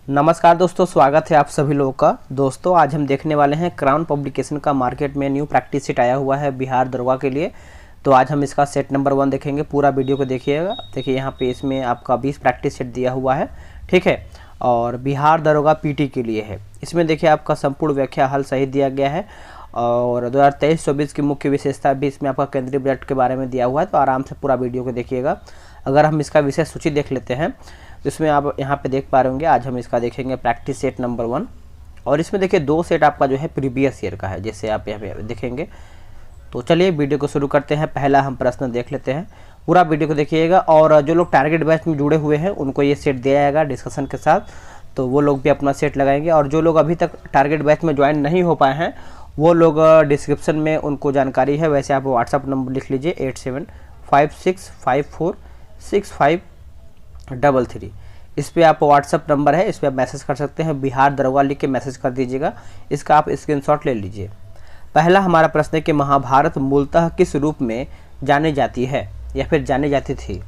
नमस्कार दोस्तों, स्वागत है आप सभी लोगों का। दोस्तों आज हम देखने वाले हैं क्राउन पब्लिकेशन का मार्केट में न्यू प्रैक्टिस सेट आया हुआ है बिहार दरोगा के लिए। तो आज हम इसका सेट नंबर 1 देखेंगे। पूरा वीडियो को देखिएगा। देखिए यहाँ पे इसमें आपका 20 प्रैक्टिस सेट दिया हुआ है, ठीक है। और बिहार दरोगा पीटी के लिए है। इसमें देखिए आपका संपूर्ण व्याख्या हल सही दिया गया है और 2023-24 की मुख्य विशेषता भी इसमें आपका केंद्रीय बजट के बारे में दिया हुआ है। तो आराम से पूरा वीडियो को देखिएगा। अगर हम इसका विषय सूची देख लेते हैं तो इसमें आप यहाँ पे देख पा रहे होंगे। आज हम इसका देखेंगे प्रैक्टिस सेट नंबर 1 और इसमें देखिए 2 सेट आपका जो है प्रीवियस ईयर का है, जैसे आप यहाँ पे देखेंगे। तो चलिए वीडियो को शुरू करते हैं। पहला हम प्रश्न देख लेते हैं। पूरा वीडियो को देखिएगा और जो लोग टारगेट बैच में जुड़े हुए हैं उनको ये सेट दिया जाएगा डिस्कशन के साथ, तो वो लोग भी अपना सेट लगाएंगे। और जो लोग अभी तक टारगेट बैच में ज्वाइन नहीं हो पाए हैं वो लोग डिस्क्रिप्शन में उनको जानकारी है। वैसे आप व्हाट्सअप नंबर लिख लीजिए 8756546533। इस पे आप व्हाट्सअप नंबर है, इस पर आप मैसेज कर सकते हैं। बिहार दरोगा लिख के मैसेज कर दीजिएगा। इसका आप स्क्रीनशॉट ले लीजिए। पहला हमारा प्रश्न है कि महाभारत मूलतः किस रूप में जानी जाती है या फिर जानी जाती थी।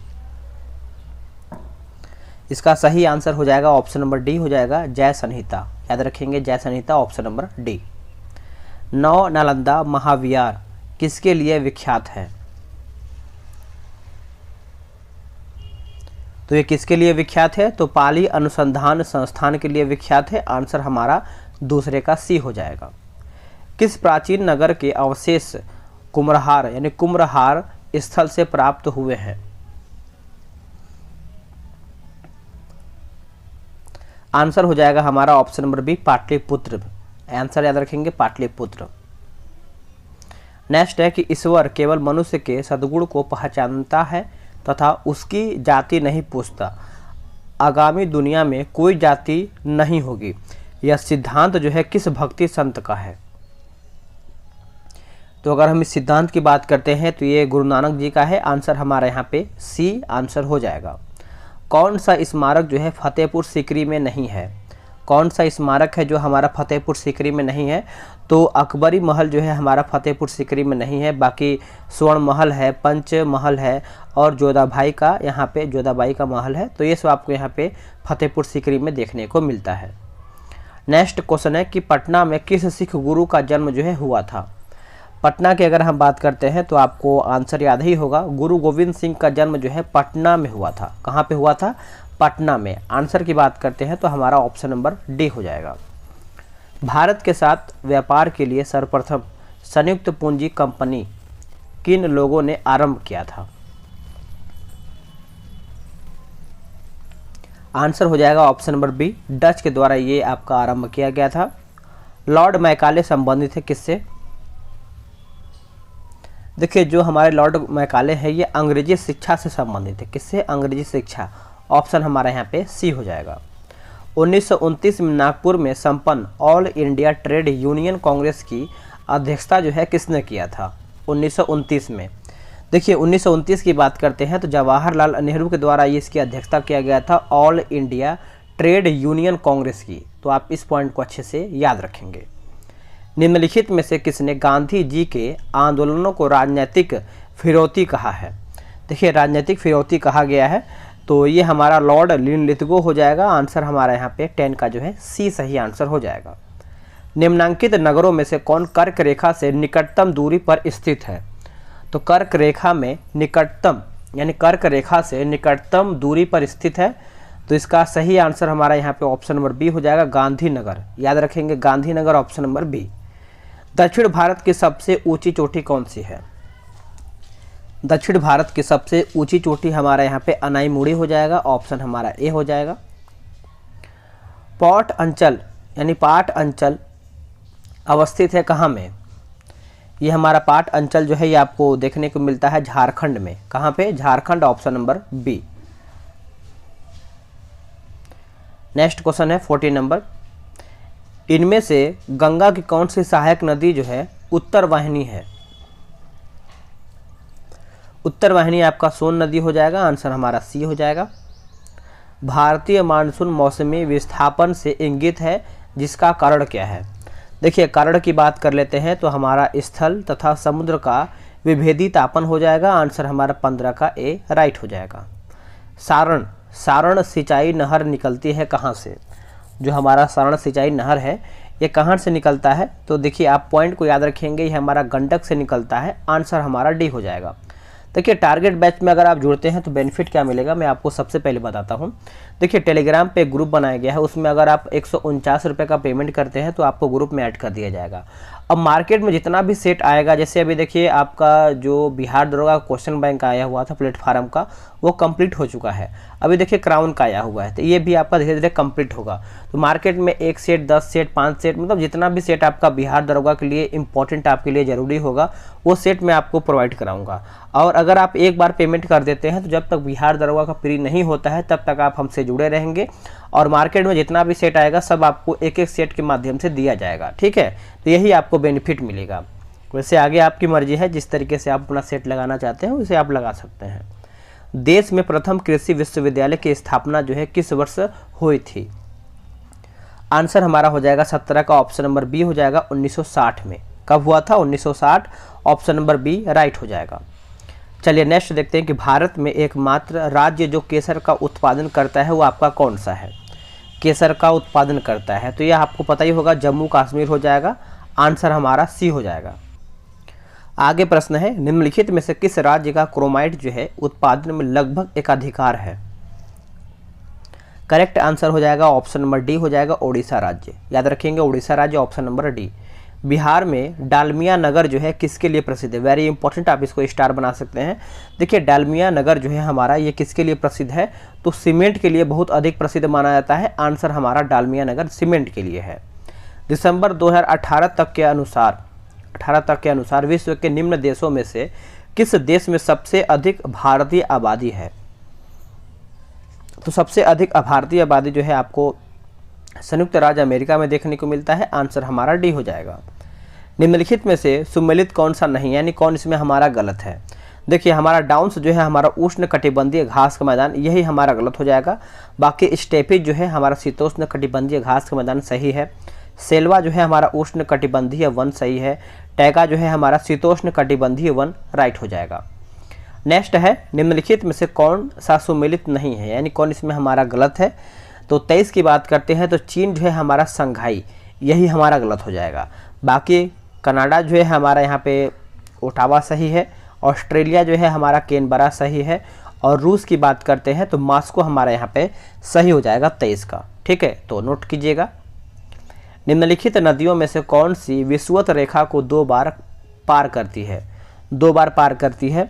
इसका सही आंसर हो जाएगा ऑप्शन नंबर डी हो जाएगा, जय संहिता। याद रखेंगे, जय संहिता, ऑप्शन नंबर डी। नौ नालंदा महाविहार किसके लिए विख्यात है। तो ये किसके लिए विख्यात है, तो पाली अनुसंधान संस्थान के लिए विख्यात है। आंसर हमारा दूसरे का सी हो जाएगा। किस प्राचीन नगर के अवशेष कुम्हरार यानी कुम्हरार स्थल से प्राप्त हुए हैं। आंसर हो जाएगा हमारा option number B, Pataliputra. Answer याद रखेंगे, पाटलिपुत्र। नेक्स्ट है कि ईश्वर केवल मनुष्य के सद्गुण को पहचानता है तथा उसकी जाति नहीं पूछता। आगामी दुनिया में कोई जाति नहीं होगी। यह सिद्धांत जो है किस भक्ति संत का है। तो अगर हम इस सिद्धांत की बात करते हैं तो ये गुरु नानक जी का है। आंसर हमारा यहाँ पे सी आंसर हो जाएगा। कौन सा स्मारक जो है फतेहपुर सीकरी में नहीं है। कौन सा स्मारक है जो हमारा फतेहपुर सीकरी में नहीं है, तो अकबरी महल जो है हमारा फतेहपुर सीकरी में नहीं है। बाकी स्वर्ण महल है, पंच महल है और जोधाबाई का यहाँ पे जोधाबाई का महल है। तो ये सब आपको यहाँ पे फतेहपुर सीकरी में देखने को मिलता है। नेक्स्ट क्वेश्चन है कि पटना में किस सिख गुरु का जन्म जो है हुआ था। पटना की अगर हम बात करते हैं तो आपको आंसर याद ही होगा, गुरु गोविंद सिंह का जन्म जो है पटना में हुआ था। कहाँ पे हुआ था, पटना में। आंसर की बात करते हैं तो हमारा ऑप्शन नंबर डी हो जाएगा। भारत के साथ व्यापार के लिए सर्वप्रथम संयुक्त पूंजी कंपनी किन लोगों ने आरंभ किया था। आंसर हो जाएगा ऑप्शन नंबर बी, डच के द्वारा ये आपका आरंभ किया गया था। लॉर्ड मैकाले संबंधित है किससे। देखिए जो हमारे लॉर्ड मैकाले हैं ये अंग्रेजी शिक्षा से संबंधित है। किससे, अंग्रेजी शिक्षा। ऑप्शन हमारा यहाँ पे सी हो जाएगा। 1929 में नागपुर में संपन्न all India trade union Congress की अध्यक्षता जो है किसने किया था 1929 में। देखिए 1929 की बात करते हैं तो जवाहरलाल नेहरू के द्वारा ये इसकी अध्यक्षता किया गया था all India trade union Congress की। तो आप इस पॉइंट को अच्छे से याद रखेंगे। निम्नलिखित में से किसने गांधी जी के आंदोलनों को राजनीतिक फिरौती कहा है। देखिए राजनीतिक फिरौती कहा गया है तो ये हमारा लॉर्ड लिनलिथगो हो जाएगा। आंसर हमारा यहाँ पे 10 का जो है सी सही आंसर हो जाएगा। निम्नांकित नगरों में से कौन कर्क रेखा से निकटतम दूरी पर स्थित है। तो कर्क रेखा में निकटतम यानी कर्क रेखा से निकटतम दूरी पर स्थित है। तो इसका सही आंसर हमारा यहाँ पे ऑप्शन नंबर बी हो जाएगा, गांधीनगर। याद रखेंगे, गांधीनगर, ऑप्शन नंबर बी। दक्षिण भारत की सबसे ऊंची चोटी कौन सी है। दक्षिण भारत की सबसे ऊंची चोटी हमारा यहाँ पे अनाईमुड़ी हो जाएगा। ऑप्शन हमारा ए हो जाएगा। पॉट अंचल यानी पाट अंचल अवस्थित है कहाँ में। ये हमारा पाट अंचल जो है ये आपको देखने को मिलता है झारखंड में। कहाँ पे, Jharkhand, option number B. Next question है 14 नंबर। इनमें से गंगा की कौन सी सहायक नदी जो है उत्तर वाहिनी है। उत्तर वाहिनी आपका सोन नदी हो जाएगा। आंसर हमारा सी हो जाएगा। भारतीय मानसून मौसमी विस्थापन से इंगित है जिसका कारण क्या है। देखिए कारण की बात कर लेते हैं तो हमारा स्थल तथा समुद्र का विभेदी तापन हो जाएगा। आंसर हमारा 15 का ए राइट हो जाएगा। सारण सिंचाई नहर निकलती है कहाँ से। जो हमारा सारण सिंचाई नहर है ये कहाँ से निकलता है, तो देखिए आप पॉइंट को याद रखेंगे, ये हमारा गंडक से निकलता है। आंसर हमारा डी हो जाएगा। देखिए टारगेट बैच में अगर आप जुड़ते हैं तो बेनिफिट क्या मिलेगा मैं आपको सबसे पहले बताता हूं। देखिए टेलीग्राम पे ग्रुप बनाया गया है, उसमें अगर आप 149 रुपये का पेमेंट करते हैं तो आपको ग्रुप में ऐड कर दिया जाएगा। अब मार्केट में जितना भी सेट आएगा, जैसे अभी देखिए आपका जो बिहार दरोगा क्वेश्चन बैंक आया हुआ था प्लेटफार्म का, वो कंप्लीट हो चुका है। अभी देखिए क्राउन का आया हुआ है, तो ये भी आपका धीरे धीरे कंप्लीट होगा। तो मार्केट में 1 सेट, 10 सेट, 5 सेट, मतलब जितना भी सेट आपका बिहार दरोगा के लिए इंपॉर्टेंट आपके लिए ज़रूरी होगा वो सेट मैं आपको प्रोवाइड कराऊंगा। और अगर आप एक बार पेमेंट कर देते हैं तो जब तक बिहार दरोगा का फ्री नहीं होता है तब तक आप हमसे जुड़े रहेंगे, और मार्केट में जितना भी सेट आएगा सब आपको एक एक सेट के माध्यम से दिया जाएगा। ठीक है, तो यही आपको बेनिफिट मिलेगा। वैसे आगे आपकी मर्जी है, जिस तरीके से आप अपना सेट लगाना चाहते हैं उसे आप लगा सकते हैं। देश में प्रथम कृषि विश्वविद्यालय की स्थापना जो है किस वर्ष हुई थी? आंसर हमारा हो जाएगा 17 का ऑप्शन नंबर बी हो जाएगा 1960 में। कब हुआ था? 1960, ऑप्शन नंबर बी राइट हो जाएगा। चलिए नेक्स्ट देखते हैं कि भारत में एकमात्र राज्य जो केसर का उत्पादन करता है वो आपका कौन सा है? केसर का उत्पादन करता है तो यह आपको पता ही होगा, जम्मू कश्मीर हो जाएगा। आंसर हमारा सी हो जाएगा। आगे प्रश्न है, निम्नलिखित में से किस राज्य का क्रोमाइट जो है उत्पादन में लगभग एकाधिकार है? करेक्ट आंसर हो जाएगा ऑप्शन नंबर डी हो जाएगा, ओडिशा राज्य। याद रखेंगे ओडिशा राज्य, ऑप्शन नंबर डी। बिहार में डालमिया नगर जो है किसके लिए प्रसिद्ध है? वेरी इंपॉर्टेंट, आप इसको स्टार बना सकते हैं। देखिए डालमिया नगर जो है हमारा ये किसके लिए प्रसिद्ध है? तो सीमेंट के लिए बहुत अधिक प्रसिद्ध माना जाता है। आंसर हमारा डालमिया नगर सीमेंट के लिए है। दिसंबर 2018 तक के अनुसार विश्व के निम्न देशों में से किस देश में सबसे अधिक भारतीय आबादी है? तो सबसे अधिक भारतीय आबादी जो है आपको संयुक्त राज्य अमेरिका में देखने को मिलता है। आंसर हमारा डी हो जाएगा। निम्नलिखित में से सुमेलित कौन सा नहीं, यानी कौन इसमें हमारा गलत है? देखिए हमारा डाउन्स जो है हमारा उष्ण कटिबंधीय घास का मैदान, यही हमारा गलत हो जाएगा। बाकी स्टेपिज जो है हमारा शीतोष्ण कटिबंधीय घास का मैदान सही है। सेल्वा जो है हमारा उष्ण कटिबंधीय वन सही है। टैगा जो है हमारा शीतोष्ण कटिबंधीय वन राइट हो जाएगा। नेक्स्ट है, निम्नलिखित में से कौन सा सुमेलित नहीं है, यानी कौन इसमें हमारा गलत है? तो 23 की बात करते हैं तो चीन जो है हमारा संघाई, यही हमारा गलत हो जाएगा। बाकी कनाडा जो है हमारा यहाँ पे ओटावा सही है। ऑस्ट्रेलिया जो है हमारा कैनबरा सही है। और रूस की बात करते हैं तो मॉस्को हमारा यहाँ पे सही हो जाएगा 23 का। ठीक है, तो नोट कीजिएगा। निम्नलिखित नदियों में से कौन सी विषुवत रेखा को 2 बार पार करती है? 2 बार पार करती है,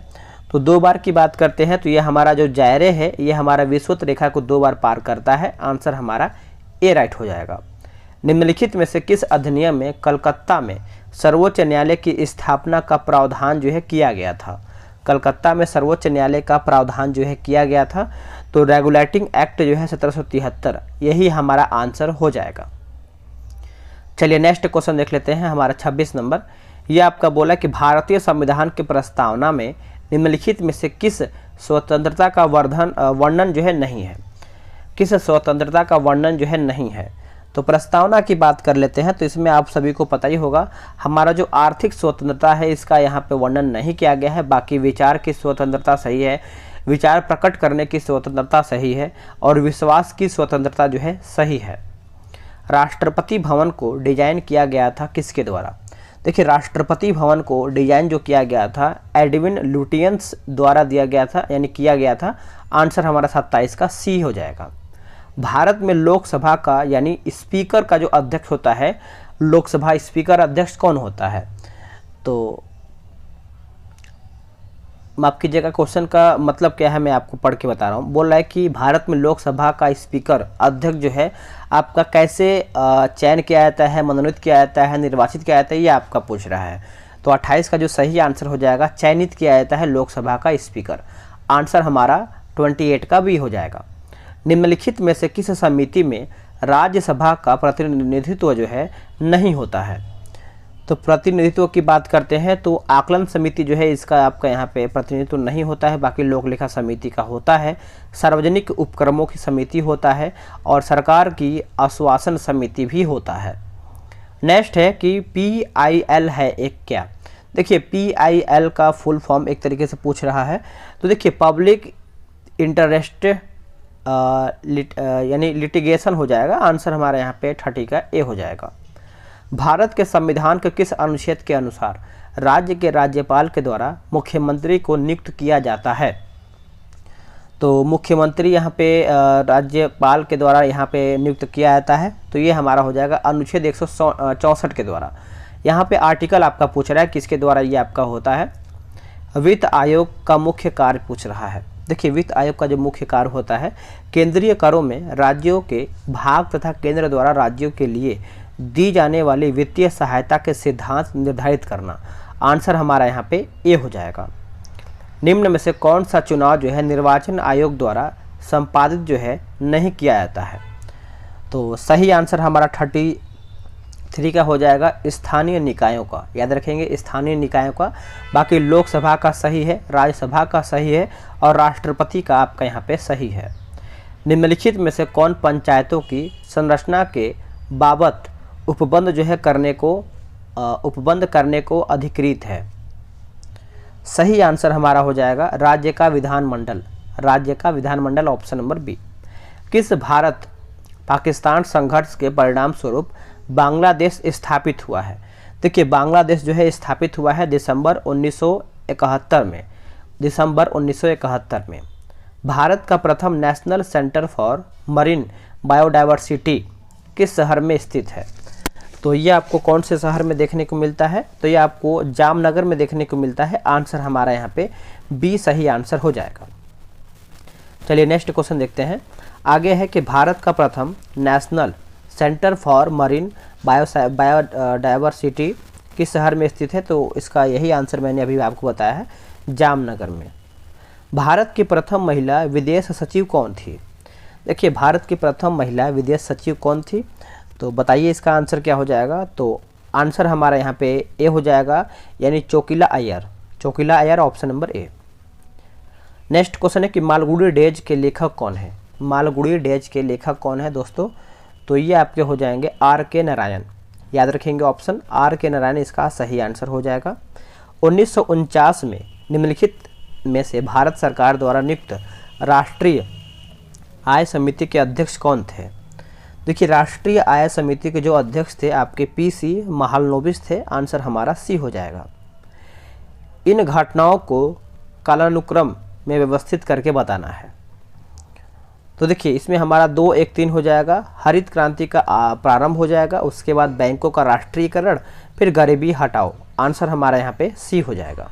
तो 2 बार की बात करते हैं तो ये हमारा जो जायरे है ये हमारा विषुवत रेखा को 2 बार पार करता है। आंसर हमारा ए राइट हो जाएगा। निम्नलिखित में से किस अधिनियम में कलकत्ता में सर्वोच्च न्यायालय की स्थापना का प्रावधान जो है किया गया था? कलकत्ता में सर्वोच्च न्यायालय का प्रावधान जो है किया गया था, तो रेगुलेटिंग एक्ट जो है 1773, यही हमारा आंसर हो जाएगा। चलिए नेक्स्ट क्वेश्चन देख लेते हैं, हमारा 26 नंबर। यह आपका बोला कि भारतीय संविधान की प्रस्तावना में निम्नलिखित में से किस स्वतंत्रता का वर्णन जो है नहीं है? किस स्वतंत्रता का वर्णन जो है नहीं है? तो प्रस्तावना की बात कर लेते हैं, तो इसमें आप सभी को पता ही होगा हमारा जो आर्थिक स्वतंत्रता है इसका यहाँ पे वर्णन नहीं किया गया है। बाकी विचार की स्वतंत्रता सही है, विचार प्रकट करने की स्वतंत्रता सही है, और विश्वास की स्वतंत्रता जो है सही है। राष्ट्रपति भवन को डिजाइन किया गया था किसके द्वारा? देखिए राष्ट्रपति भवन को डिजाइन जो किया गया था एडविन लुटियंस द्वारा दिया गया था, यानी किया गया था। आंसर हमारा 27 का सी हो जाएगा। भारत में लोकसभा का यानी स्पीकर का जो अध्यक्ष होता है, लोकसभा स्पीकर अध्यक्ष कौन होता है? तो माफ कीजिएगा, क्वेश्चन का मतलब क्या है मैं आपको पढ़ के बता रहा हूँ। बोल रहा है कि भारत में लोकसभा का स्पीकर अध्यक्ष जो है आपका कैसे चयन किया जाता है, मनोनीत किया जाता है, निर्वाचित किया जाता है, ये आपका पूछ रहा है। तो 28 का जो सही आंसर हो जाएगा, चयनित किया जाता है लोकसभा का स्पीकर। आंसर हमारा 28 का भी हो जाएगा। निम्नलिखित में से किस समिति में राज्यसभा का प्रतिनिधित्व जो है नहीं होता है? तो प्रतिनिधित्व की बात करते हैं तो आकलन समिति जो है इसका आपका यहाँ पे प्रतिनिधित्व नहीं होता है। बाकी लोक लेखा समिति का होता है, सार्वजनिक उपक्रमों की समिति होता है, और सरकार की आश्वासन समिति भी होता है। नेक्स्ट है कि PIL है एक क्या? देखिए PIL का फुल फॉर्म एक तरीके से पूछ रहा है। तो देखिए पब्लिक इंटरेस्ट यानी लिटिगेशन हो जाएगा। आंसर हमारा यहाँ पे 30 का ए हो जाएगा। भारत के संविधान के किस अनुच्छेद के अनुसार राज्य के राज्यपाल के द्वारा मुख्यमंत्री को नियुक्त किया जाता है? तो मुख्यमंत्री यहाँ पे राज्यपाल के द्वारा यहाँ पे नियुक्त किया जाता है, तो ये हमारा हो जाएगा अनुच्छेद 164 के द्वारा। यहाँ पे आर्टिकल आपका पूछ रहा है किसके द्वारा ये आपका होता है। वित्त आयोग का मुख्य कार्य पूछ रहा है। देखिए, वित्त आयोग का जो मुख्य कार्य होता है केंद्रीय करों में राज्यों के भाग तथा केंद्र द्वारा राज्यों के लिए दी जाने वाली वित्तीय सहायता के सिद्धांत निर्धारित करना। आंसर हमारा यहाँ पे ए हो जाएगा। निम्न में से कौन सा चुनाव जो है निर्वाचन आयोग द्वारा संपादित जो है नहीं किया जाता है? तो सही आंसर हमारा 33 का हो जाएगा स्थानीय निकायों का। याद रखेंगे, स्थानीय निकायों का। बाकी लोकसभा का सही है, राज्यसभा का सही है और राष्ट्रपति का आपका यहाँ पे सही है। निम्नलिखित में से कौन पंचायतों की संरचना के बाबत उपबंध जो है उपबंध करने को अधिकृत है? सही आंसर हमारा हो जाएगा राज्य का विधानमंडल। राज्य का विधानमंडल ऑप्शन नंबर बी। किस भारत पाकिस्तान संघर्ष के परिणाम स्वरूप बांग्लादेश स्थापित हुआ है? देखिए, बांग्लादेश जो है स्थापित हुआ है दिसंबर 1971 में। दिसंबर 1971 में। भारत का प्रथम national centre for marine biodiversity किस शहर में स्थित है? तो ये आपको कौन से शहर में देखने को मिलता है? तो ये आपको जामनगर में देखने को मिलता है। आंसर हमारा यहाँ पे बी सही आंसर हो जाएगा। चलिए नेक्स्ट क्वेश्चन देखते हैं। आगे है कि भारत का प्रथम national centre for marine biodiversity किस शहर में स्थित है? तो इसका यही आंसर मैंने अभी आपको बताया है, जामनगर में। भारत की प्रथम महिला विदेश सचिव कौन थी? देखिए, भारत की प्रथम महिला विदेश सचिव कौन थी? तो बताइए इसका आंसर क्या हो जाएगा? तो आंसर हमारा यहाँ पे ए हो जाएगा, यानी Chokila Iyer. Chokila Iyer option number A. Next question है कि मालगुडी डेज के लेखक कौन है? मालगुडी डेज के लेखक कौन है दोस्तों? तो ये आपके हो जाएंगे आर के नारायण। याद रखेंगे ऑप्शन आर के नारायण इसका सही आंसर हो जाएगा। 1949 में निम्नलिखित में से भारत सरकार द्वारा नियुक्त राष्ट्रीय आय समिति के अध्यक्ष कौन थे? देखिए, राष्ट्रीय आय समिति के जो अध्यक्ष थे आपके पीसी महालनोबिस थे। आंसर हमारा सी हो जाएगा। इन घटनाओं को कालानुक्रम में व्यवस्थित करके बताना है। तो देखिए, इसमें हमारा 2, 1, 3 हो जाएगा। हरित क्रांति का प्रारंभ हो जाएगा, उसके बाद बैंकों का राष्ट्रीयकरण, फिर गरीबी हटाओ। आंसर हमारा यहाँ पे सी हो जाएगा।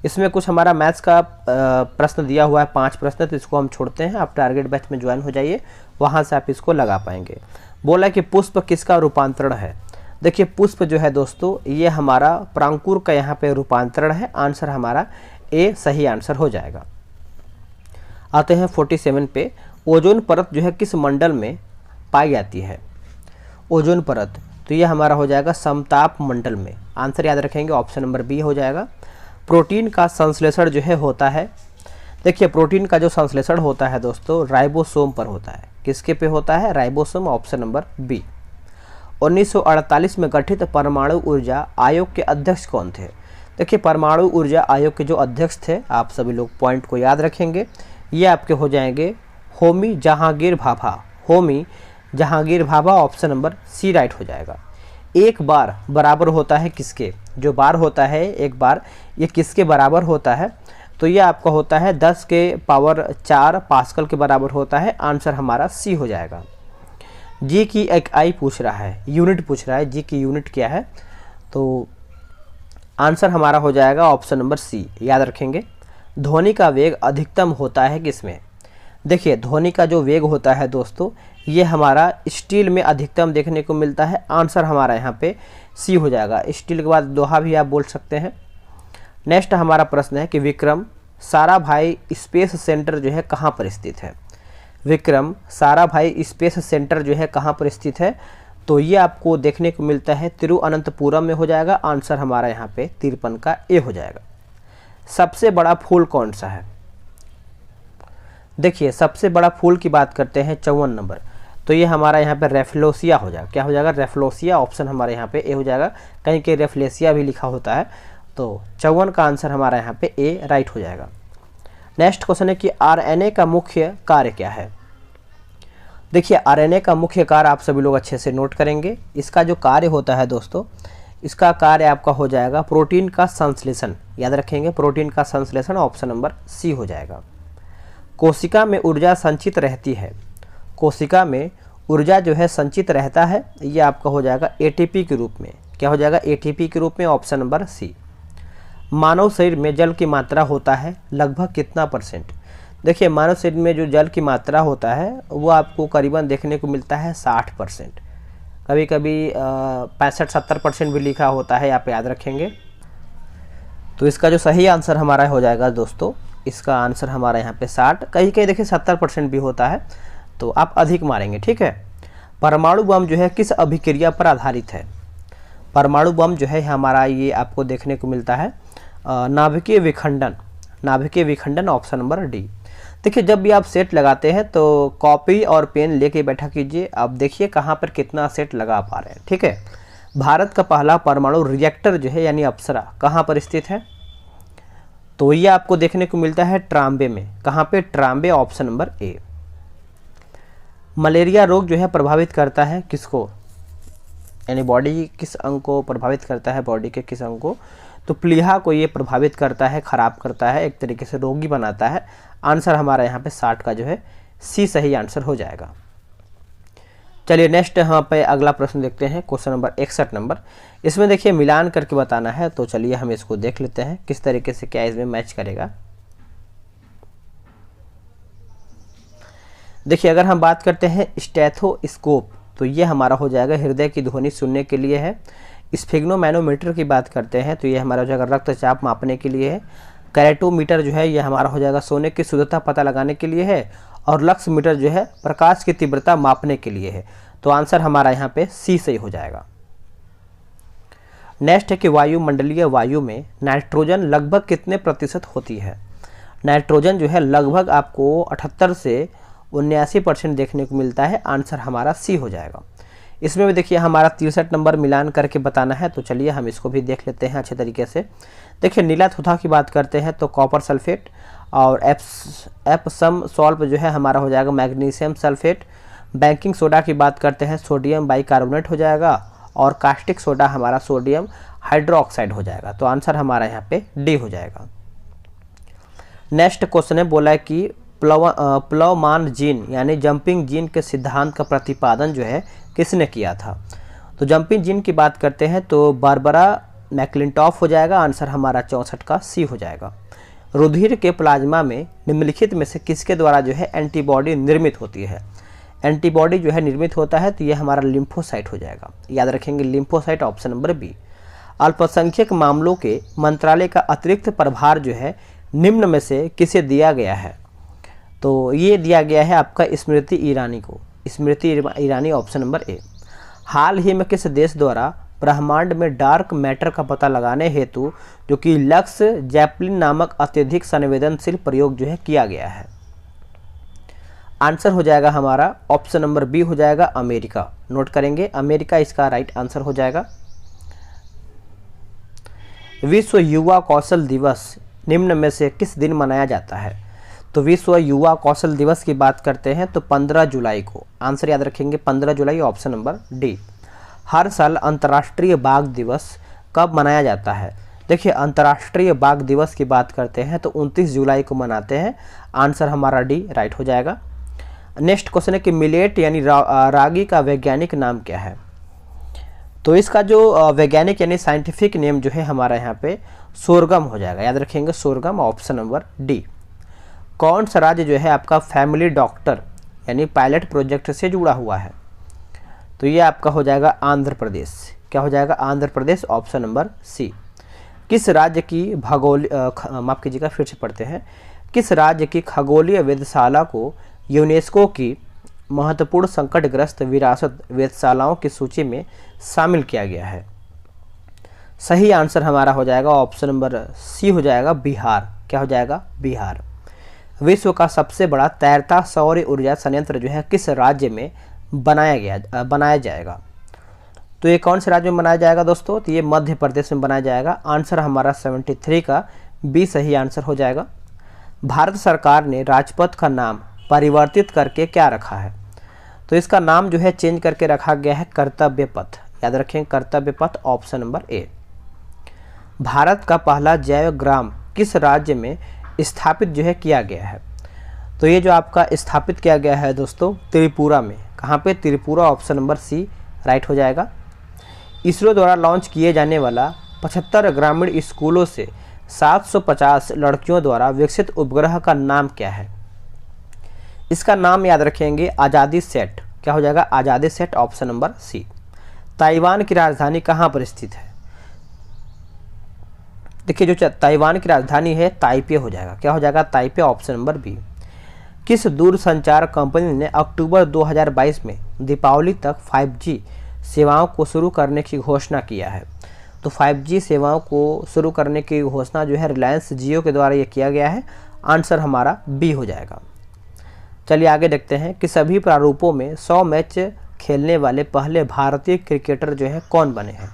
इसमें कुछ हमारा मैथ्स का प्रश्न दिया हुआ है, 5 प्रश्न, तो इसको हम छोड़ते हैं। आप टारगेट बैच में ज्वाइन हो जाइए, वहाँ से आप इसको लगा पाएंगे। बोला कि पुष्प किसका रूपांतरण है? देखिए, पुष्प जो है दोस्तों ये हमारा प्रांकुर का यहाँ पे रूपांतरण है। आंसर हमारा ए सही आंसर हो जाएगा। आते हैं 47 पे। ओजोन परत जो है किस मंडल में पाई जाती है? ओजोन परत, तो ये हमारा हो जाएगा समताप मंडल में। आंसर याद रखेंगे ऑप्शन नंबर बी हो जाएगा। प्रोटीन का संश्लेषण जो है होता है, देखिए प्रोटीन का जो संश्लेषण होता है दोस्तों राइबोसोम पर होता है। किसके पे होता है? Ribosome, option number B. 1948 में गठित परमाणु ऊर्जा आयोग के अध्यक्ष कौन थे? देखिए, परमाणु ऊर्जा आयोग के जो अध्यक्ष थे, आप सभी लोग पॉइंट को याद रखेंगे, ये आपके हो जाएंगे Homi Jahangir Bhabha. Homi Jahangir Bhabha, option number C right हो जाएगा। एक बार बराबर होता है किसके? जो बार होता है एक बार, ये किसके बराबर होता है? तो ये आपका होता है 10 के पावर 4 पास्कल के बराबर होता है। आंसर हमारा सी हो जाएगा। जी की एक आई पूछ रहा है, यूनिट पूछ रहा है, जी की यूनिट क्या है? तो आंसर हमारा हो जाएगा ऑप्शन नंबर सी। याद रखेंगे। ध्वनि का वेग अधिकतम होता है किसमें? देखिए, ध्वनि का जो वेग होता है दोस्तों ये हमारा स्टील में अधिकतम देखने को मिलता है। आंसर हमारा यहाँ पे सी हो जाएगा। स्टील के बाद लोहा भी आप बोल सकते हैं। नेक्स्ट हमारा प्रश्न है कि विक्रम साराभाई स्पेस सेंटर जो है कहाँ पर स्थित है? विक्रम साराभाई स्पेस सेंटर जो है कहाँ पर स्थित है? तो ये आपको देखने को मिलता है तिरुअनंतपुरम में हो जाएगा। आंसर हमारा यहाँ पे 53 का ए हो जाएगा। सबसे बड़ा फूल कौन सा है? देखिए, सबसे बड़ा फूल की बात करते हैं 54 नंबर, तो ये हमारा यहाँ पे रेफ्लोसिया हो जाएगा। क्या हो जाएगा? रेफ्लोसिया, ऑप्शन हमारे यहाँ पे ए हो जाएगा। कहीं कहीं रेफ्लेसिया भी लिखा होता है, तो 54 का आंसर हमारा यहाँ पे ए राइट हो जाएगा। नेक्स्ट क्वेश्चन है कि आरएनए का मुख्य कार्य क्या है। देखिए आरएनए का मुख्य कार्य आप सभी लोग अच्छे से नोट करेंगे। इसका जो कार्य होता है दोस्तों, इसका कार्य आपका हो जाएगा प्रोटीन का संश्लेषण। याद रखेंगे, प्रोटीन का संश्लेषण, ऑप्शन नंबर सी हो जाएगा। कोशिका में ऊर्जा संचित रहती है। कोशिका में ऊर्जा जो है संचित रहता है, ये आपका हो जाएगा एटीपी के रूप में। क्या हो जाएगा? एटीपी के रूप में, ऑप्शन नंबर सी। मानव शरीर में जल की मात्रा होता है लगभग कितना परसेंट। देखिए मानव शरीर में जो जल की मात्रा होता है वो आपको करीबन देखने को मिलता है 60%, कभी कभी 65-70% भी लिखा होता है, आप याद रखेंगे। तो इसका जो सही आंसर हमारा हो जाएगा दोस्तों, इसका आंसर हमारा यहाँ पे 60, कहीं कहीं देखिए 70% भी होता है, तो आप अधिक मारेंगे, ठीक है। परमाणु बम जो है किस अभिक्रिया पर आधारित है। परमाणु बम जो है हमारा ये आपको देखने को मिलता है नाभिकीय विखंडन। नाभिकीय विखंडन, ऑप्शन नंबर डी। देखिए जब भी आप सेट लगाते हैं तो कॉपी और पेन लेके बैठा कीजिए। आप देखिए कहाँ पर कितना सेट लगा पा रहे हैं, ठीक है। भारत का पहला परमाणु रिएक्टर जो है यानी अप्सरा कहाँ पर स्थित है, तो ये आपको देखने को मिलता है ट्राम्बे में। कहाँ पे? ट्राम्बे, ऑप्शन नंबर ए। मलेरिया रोग जो है प्रभावित करता है किसको, यानी बॉडी किस अंग को प्रभावित करता है, बॉडी के किस अंग को, तो प्लीहा को ये प्रभावित करता है, खराब करता है, एक तरीके से रोगी बनाता है। आंसर हमारा यहाँ पे 60 का जो है सी सही आंसर हो जाएगा। चलिए नेक्स्ट यहाँ पे अगला प्रश्न देखते हैं, क्वेश्चन नंबर 61 नंबर। इसमें देखिए मिलान करके बताना है, तो चलिए हम इसको देख लेते हैं किस तरीके से क्या इसमें मैच करेगा। देखिए अगर हम बात करते हैं स्टेथोस्कोप, तो ये हमारा हो जाएगा हृदय की ध्वनि सुनने के लिए है। स्फिग्नोमैनोमीटर की बात करते हैं तो ये हमारा हो जाएगा रक्तचाप मापने के लिए है। कैरेटोमीटर जो है ये हमारा हो जाएगा सोने की शुद्धता पता लगाने के लिए है। और लक्स मीटर जो है प्रकाश की तीव्रता मापने के लिए है। तो आंसर हमारा यहाँ पे सी सही हो जाएगा। नेक्स्ट है कि वायुमंडलीय वायु में नाइट्रोजन लगभग कितने प्रतिशत होती है। नाइट्रोजन जो है लगभग आपको 78 से 79% देखने को मिलता है। आंसर हमारा सी हो जाएगा। इसमें भी देखिए हमारा 63 नंबर मिलान करके बताना है, तो चलिए हम इसको भी देख लेते हैं अच्छे तरीके से। देखिए नीला थुथा की बात करते हैं तो कॉपर सल्फेट, और एप्सम सॉल्ट जो है हमारा हो जाएगा मैग्नीशियम सल्फेट। बेकिंग सोडा की बात करते हैं सोडियम बाइकार्बोनेट हो जाएगा। और कास्टिक सोडा हमारा सोडियम हाइड्रोक्साइड हो जाएगा। तो आंसर हमारा यहाँ पे डी हो जाएगा। नेक्स्ट क्वेश्चन है, बोला है कि प्लवमान जीन यानी जंपिंग जीन के सिद्धांत का प्रतिपादन जो है किसने किया था। तो जंपिंग जीन की बात करते हैं तो बारबरा मैक्लिंटॉफ हो जाएगा। आंसर हमारा 64 का सी हो जाएगा। रुधिर के प्लाज्मा में निम्नलिखित में से किसके द्वारा जो है एंटीबॉडी निर्मित होती है। एंटीबॉडी जो है निर्मित होता है तो ये हमारा लिम्फोसाइट हो जाएगा। याद रखेंगे लिम्फोसाइट, ऑप्शन नंबर बी। अल्पसंख्यक मामलों के मंत्रालय का अतिरिक्त प्रभार जो है निम्न में से किसे दिया गया है। तो ये दिया गया है आपका स्मृति ईरानी को। स्मृति ईरानी, ऑप्शन नंबर ए। हाल ही में किस देश द्वारा ब्रह्मांड में डार्क मैटर का पता लगाने हेतु जो कि लक्स जैपलिन नामक अत्यधिक संवेदनशील प्रयोग जो है किया गया है। आंसर हो जाएगा हमारा ऑप्शन नंबर बी हो जाएगा अमेरिका। नोट करेंगे अमेरिका इसका राइट आंसर हो जाएगा। विश्व युवा कौशल दिवस निम्न में से किस दिन मनाया जाता है। तो विश्व युवा कौशल दिवस की बात करते हैं तो 15 जुलाई को। आंसर याद रखेंगे 15 जुलाई, ऑप्शन नंबर डी। हर साल अंतर्राष्ट्रीय बाघ दिवस कब मनाया जाता है। देखिए अंतर्राष्ट्रीय बाघ दिवस की बात करते हैं तो 29 जुलाई को मनाते हैं। आंसर हमारा डी राइट हो जाएगा। नेक्स्ट क्वेश्चन है कि मिलेट यानी रागी का वैज्ञानिक नाम क्या है। तो इसका जो वैज्ञानिक यानी साइंटिफिक नेम जो है हमारा यहाँ पे सोरगम हो जाएगा। याद रखेंगे सोरगम, ऑप्शन नंबर डी। कौन सा राज्य जो है आपका फैमिली डॉक्टर यानी पायलट प्रोजेक्ट से जुड़ा हुआ है। तो ये आपका हो जाएगा आंध्र प्रदेश। क्या हो जाएगा? आंध्र प्रदेश, ऑप्शन नंबर सी। किस राज्य की माफ कीजिएगा फिर से पढ़ते हैं। किस राज्य की खगोलीय वेधशाला को यूनेस्को की महत्वपूर्ण संकटग्रस्त विरासत वेधशालाओं की सूची में शामिल किया गया है। सही आंसर हमारा हो जाएगा ऑप्शन नंबर सी हो जाएगा बिहार। क्या हो जाएगा? बिहार। विश्व का सबसे बड़ा तैरता सौर ऊर्जा संयंत्र जो है किस राज्य में बनाया जाएगा। तो ये कौन से राज्य में बनाया जाएगा दोस्तों। तो ये मध्य प्रदेश में बनाया जाएगा। आंसर हमारा 73 का बी सही आंसर हो जाएगा। भारत सरकार ने राजपथ का नाम परिवर्तित करके क्या रखा है? तो इसका नाम जो है चेंज करके रखा गया है कर्तव्य पथ। याद रखें, कर्तव्य पथ, ऑप्शन नंबर ए। भारत का पहला जैव ग्राम किस राज्य में स्थापित जो है किया गया है? तो ये जो आपका स्थापित किया गया है दोस्तों त्रिपुरा में। कहाँ पे? Tripura, option number C right हो जाएगा। इसरो द्वारा लॉन्च किए जाने वाला 75 ग्रामीण स्कूलों से 750 लड़कियों द्वारा विकसित उपग्रह का नाम क्या है? इसका नाम याद रखेंगे आज़ादी सेट। क्या हो जाएगा? Azaadi SAT, option number C. Taiwan की राजधानी कहाँ पर स्थित है? देखिए, जो ताइवान की राजधानी है ताइपे हो जाएगा। क्या हो जाएगा? Taipei, option number B. किस दूरसंचार कंपनी ने अक्टूबर 2022 में दीपावली तक 5G सेवाओं को शुरू करने की घोषणा किया है? तो 5G सेवाओं को शुरू करने की घोषणा जो है रिलायंस जियो के द्वारा ये किया गया है। आंसर हमारा बी हो जाएगा। चलिए आगे देखते हैं कि सभी प्रारूपों में 100 मैच खेलने वाले पहले भारतीय क्रिकेटर जो है कौन बने हैं?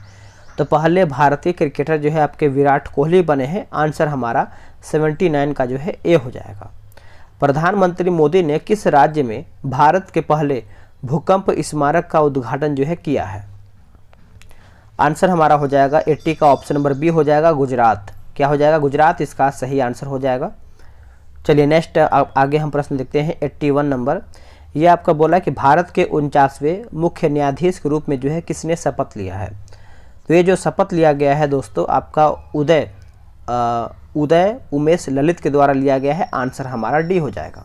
तो पहले भारतीय क्रिकेटर जो है आपके विराट कोहली बने हैं। आंसर हमारा 79 का जो है ए हो जाएगा। प्रधानमंत्री मोदी ने किस राज्य में भारत के पहले भूकंप स्मारक का उद्घाटन जो है किया है? आंसर हमारा हो जाएगा 80 का, ऑप्शन नंबर बी हो जाएगा, गुजरात। क्या हो जाएगा? गुजरात इसका सही आंसर हो जाएगा। चलिए नेक्स्ट आगे हम प्रश्न देखते हैं 81 नंबर। ये आपका बोला कि भारत के 49वें मुख्य न्यायाधीश के रूप में जो है किसने शपथ लिया है? तो ये जो शपथ लिया गया है दोस्तों आपका उदय उमेश ललित के द्वारा लिया गया है। आंसर हमारा डी हो जाएगा।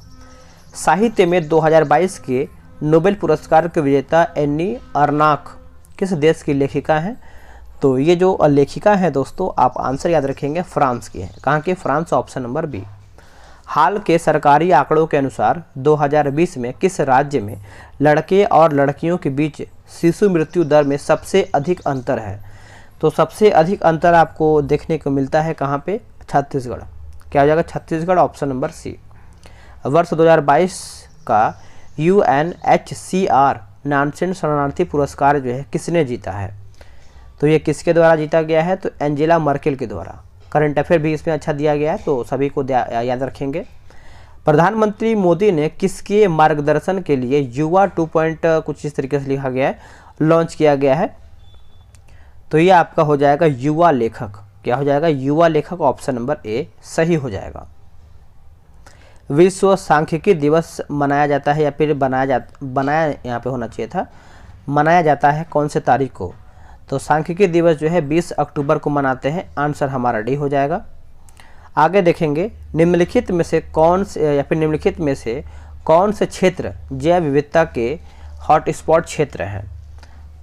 साहित्य में 2022 के नोबेल पुरस्कार के विजेता एनी अर्नाक किस देश की लेखिका हैं? तो ये जो लेखिका है दोस्तों आप आंसर याद रखेंगे फ्रांस की है। कहाँ की? France, option number B. हाल के सरकारी आंकड़ों के अनुसार 2020 में किस राज्य में लड़के और लड़कियों के बीच शिशु मृत्यु दर में सबसे अधिक अंतर है? तो सबसे अधिक अंतर आपको देखने को मिलता है कहाँ पे? छत्तीसगढ़। क्या हो जाएगा? Chhattisgarh, option number C. वर्ष 2022 का UNHCR नानसेन शरणार्थी पुरस्कार जो है किसने जीता है? तो ये किसके द्वारा जीता गया है? तो एंजेला मर्केल के द्वारा। करंट अफेयर भी इसमें अच्छा दिया गया है तो सभी को याद रखेंगे। प्रधानमंत्री मोदी ने किसके मार्गदर्शन के लिए युवा 2 कुछ इस तरीके से लिखा गया है लॉन्च किया गया है? तो ये आपका हो जाएगा युवा लेखक। क्या हो जाएगा? युवा लेखक, ऑप्शन नंबर ए सही हो जाएगा। विश्व सांख्यिकी दिवस मनाया जाता है या फिर बनाया यहाँ पे होना चाहिए था, मनाया जाता है कौन से तारीख को? तो सांख्यिकी दिवस जो है 20 अक्टूबर को मनाते हैं। आंसर हमारा डी हो जाएगा। आगे देखेंगे निम्नलिखित में से कौन से क्षेत्र जैव विविधता के हॉटस्पॉट क्षेत्र हैं?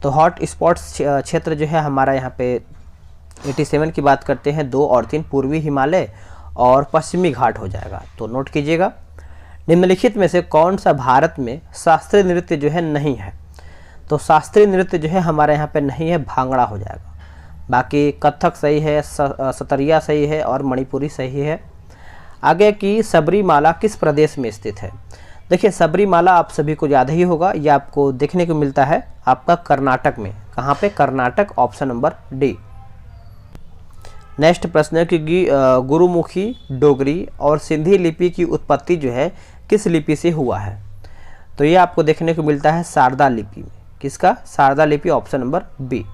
तो हॉट स्पॉट क्षेत्र जो है हमारा यहाँ पे 87 की बात करते हैं, 2 और 3 पूर्वी हिमालय और पश्चिमी घाट हो जाएगा। तो नोट कीजिएगा। निम्नलिखित में से कौन सा भारत में शास्त्रीय नृत्य जो है नहीं है? तो शास्त्रीय नृत्य जो है हमारे यहाँ पे नहीं है, भांगड़ा हो जाएगा। बाकी कथक सही है, सतरिया सही है और मणिपुरी सही है। आगे की सबरीमाला किस प्रदेश में स्थित है? देखिए सबरीमाला आप सभी को याद ही होगा, ये आपको देखने को मिलता है आपका कर्नाटक में। कहाँ पे? Karnataka, option number D. Next प्रश्न है कि गुरुमुखी, डोगरी और सिंधी लिपि की उत्पत्ति जो है किस लिपि से हुआ है? तो ये आपको देखने को मिलता है शारदा लिपि में। किसका? शारदा लिपि, ऑप्शन नंबर बी।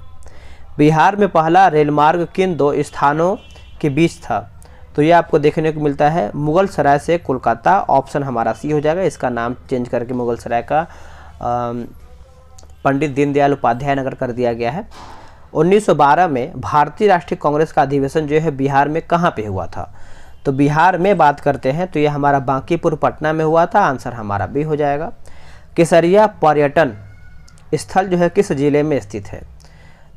बिहार में पहला रेल मार्ग किन 2 स्थानों के बीच था? तो ये आपको देखने को मिलता है मुगल सराय से कोलकाता। ऑप्शन हमारा सी हो जाएगा। इसका नाम चेंज करके मुगल सराय का पंडित दीनदयाल उपाध्याय नगर कर दिया गया है। 1912 में भारतीय राष्ट्रीय कांग्रेस का अधिवेशन जो है बिहार में कहाँ पे हुआ था? तो बिहार में बात करते हैं तो ये हमारा बांकीपुर पटना में हुआ था। आंसर हमारा बी हो जाएगा। केसरिया पर्यटन स्थल जो है किस जिले में स्थित है?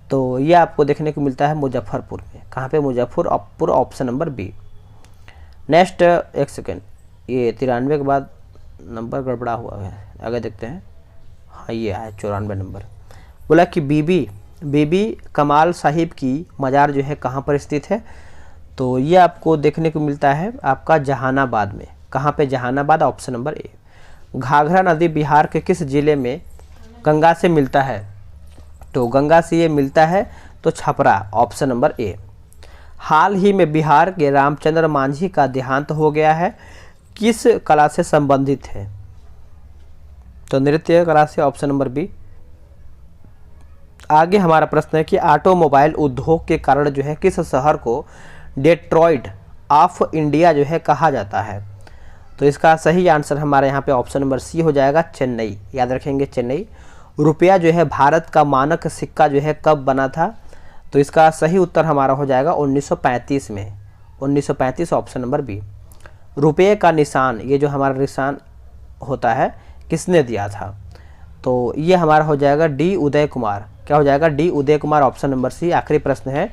तो ये आपको देखने को मिलता है मुजफ्फरपुर में। कहाँ पे? Muzaffarpur, option number B. Next एक सेकेंड, ये 93 के बाद नंबर गड़बड़ा हुआ है, आगे देखते हैं। हाँ ये है 94 नंबर। बोला कि बीबी कमाल साहिब की मज़ार जो है कहाँ पर स्थित है? तो ये आपको देखने को मिलता है आपका जहानाबाद में। कहाँ पे? Jehanabad, option number A. Ghaghara नदी बिहार के किस जिले में गंगा से मिलता है? तो गंगा से ये मिलता है तो छपरा, ऑप्शन नंबर ए। हाल ही में बिहार के रामचंद्र मांझी का देहांत हो गया है, किस कला से संबंधित है? तो नृत्य कला से, ऑप्शन नंबर बी। आगे हमारा प्रश्न है कि ऑटोमोबाइल उद्योग के कारण जो है किस शहर को डेट्रॉइट ऑफ इंडिया जो है कहा जाता है? तो इसका सही आंसर हमारे यहाँ पे ऑप्शन नंबर सी हो जाएगा, चेन्नई। याद रखेंगे, चेन्नई। रुपया जो है भारत का मानक सिक्का जो है कब बना था? तो इसका सही उत्तर हमारा हो जाएगा 1935 में, 1935, ऑप्शन नंबर बी। रुपये का निशान, ये जो हमारा निशान होता है, किसने दिया था? तो ये हमारा हो जाएगा डी उदय कुमार। क्या हो जाएगा? D Uday Kumar, option number सी। आखिरी प्रश्न है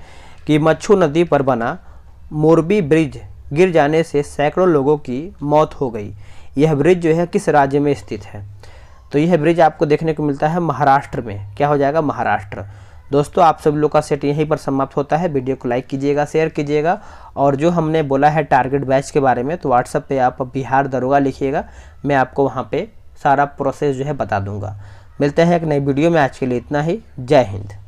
कि मच्छू नदी पर बना मोरबी ब्रिज गिर जाने से सैकड़ों लोगों की मौत हो गई। यह ब्रिज जो है किस राज्य में स्थित है? तो यह ब्रिज आपको देखने को मिलता है महाराष्ट्र में। क्या हो जाएगा? महाराष्ट्र। दोस्तों, आप सब लोग का सेट यहीं पर समाप्त होता है। वीडियो को लाइक कीजिएगा, शेयर कीजिएगा, और जो हमने बोला है टारगेट बैच के बारे में, तो व्हाट्सएप पे आप बिहार दरोगा लिखिएगा, मैं आपको वहाँ पे सारा प्रोसेस जो है बता दूंगा। मिलते हैं एक नई वीडियो में, आज के लिए इतना ही। जय हिंद।